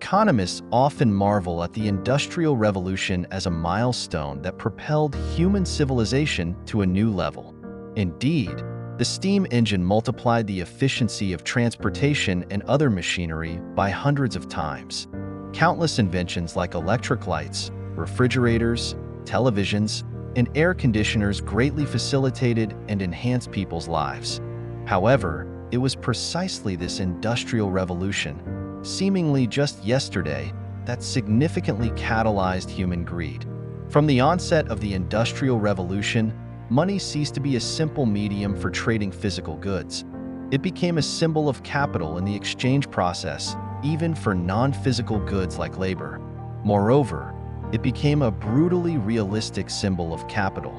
Economists often marvel at the Industrial Revolution as a milestone that propelled human civilization to a new level. Indeed, the steam engine multiplied the efficiency of transportation and other machinery by hundreds of times. Countless inventions like electric lights, refrigerators, televisions, and air conditioners greatly facilitated and enhanced people's lives. However, it was precisely this Industrial Revolution, seemingly just yesterday, that significantly catalyzed human greed. From the onset of the Industrial Revolution, money ceased to be a simple medium for trading physical goods. It became a symbol of capital in the exchange process, even for non-physical goods like labor. Moreover, it became a brutally realistic symbol of capital.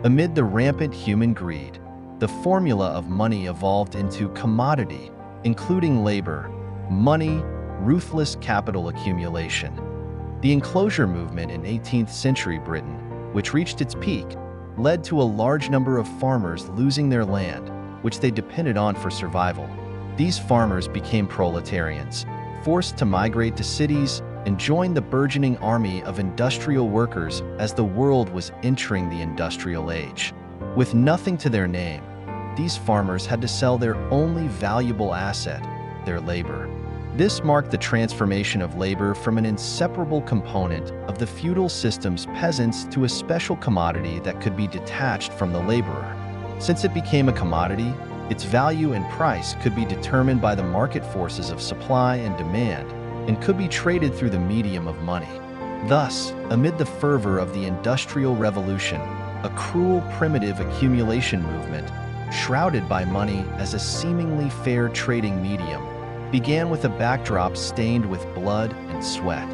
Amid the rampant human greed, the formula of money evolved into commodity, including labor, money, ruthless capital accumulation. The enclosure movement in 18th century Britain, which reached its peak, led to a large number of farmers losing their land, which they depended on for survival. These farmers became proletarians, forced to migrate to cities and join the burgeoning army of industrial workers as the world was entering the industrial age. With nothing to their name, these farmers had to sell their only valuable asset, their labor. This marked the transformation of labor from an inseparable component of the feudal system's peasants to a special commodity that could be detached from the laborer. Since it became a commodity, its value and price could be determined by the market forces of supply and demand, and could be traded through the medium of money. Thus, amid the fervor of the Industrial Revolution, a cruel, primitive accumulation movement, shrouded by money as a seemingly fair trading medium, began with a backdrop stained with blood and sweat.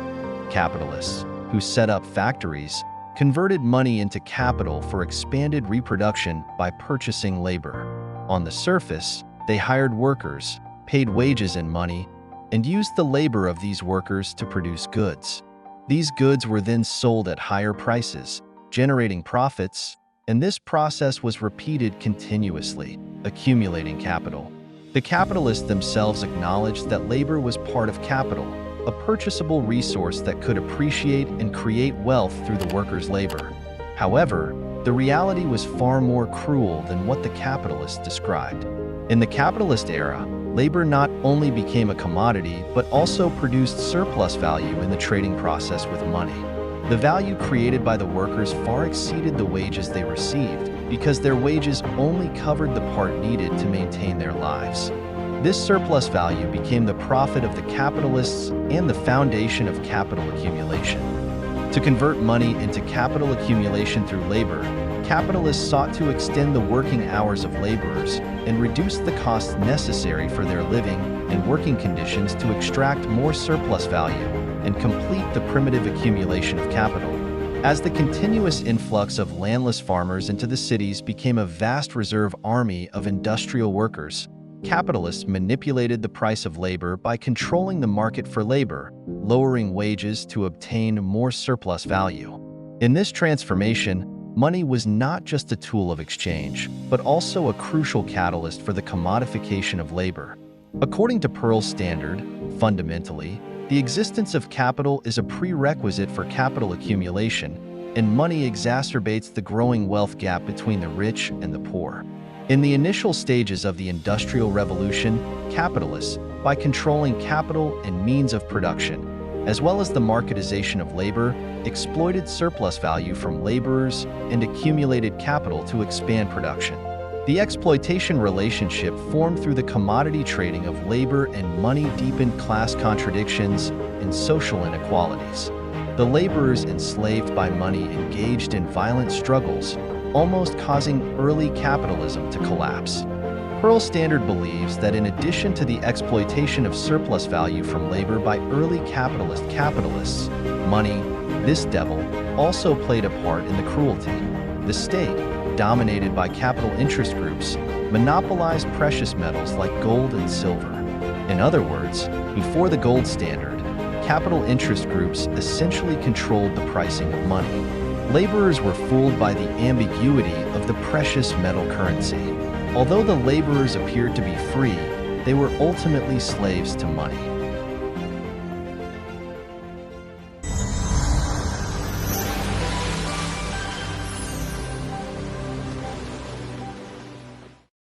Capitalists, who set up factories, converted money into capital for expanded reproduction by purchasing labor. On the surface, they hired workers, paid wages in money, and used the labor of these workers to produce goods. These goods were then sold at higher prices, generating profits, and this process was repeated continuously, accumulating capital. The capitalists themselves acknowledged that labor was part of capital, a purchasable resource that could appreciate and create wealth through the workers' labor. However, the reality was far more cruel than what the capitalists described. In the capitalist era, labor not only became a commodity but also produced surplus value in the trading process with money. The value created by the workers far exceeded the wages they received because their wages only covered the part needed to maintain their lives. This surplus value became the profit of the capitalists and the foundation of capital accumulation. To convert money into capital accumulation through labor, capitalists sought to extend the working hours of laborers and reduce the costs necessary for their living and working conditions to extract more surplus value and complete the primitive accumulation of capital. As the continuous influx of landless farmers into the cities became a vast reserve army of industrial workers, capitalists manipulated the price of labor by controlling the market for labor, lowering wages to obtain more surplus value. In this transformation, money was not just a tool of exchange, but also a crucial catalyst for the commodification of labor. According to Pearl's standard, fundamentally, the existence of capital is a prerequisite for capital accumulation, and money exacerbates the growing wealth gap between the rich and the poor. In the initial stages of the Industrial Revolution, capitalists, by controlling capital and means of production, as well as the marketization of labor, exploited surplus value from laborers and accumulated capital to expand production. The exploitation relationship formed through the commodity trading of labor and money deepened class contradictions and social inequalities. The laborers enslaved by money engaged in violent struggles, almost causing early capitalism to collapse. Pearl's standard believes that in addition to the exploitation of surplus value from labor by early capitalists, money, this devil, also played a part in the cruelty. The state, dominated by capital interest groups, monopolized precious metals like gold and silver. In other words, before the gold standard, capital interest groups essentially controlled the pricing of money. Laborers were fooled by the ambiguity of the precious metal currency. Although the laborers appeared to be free, they were ultimately slaves to money.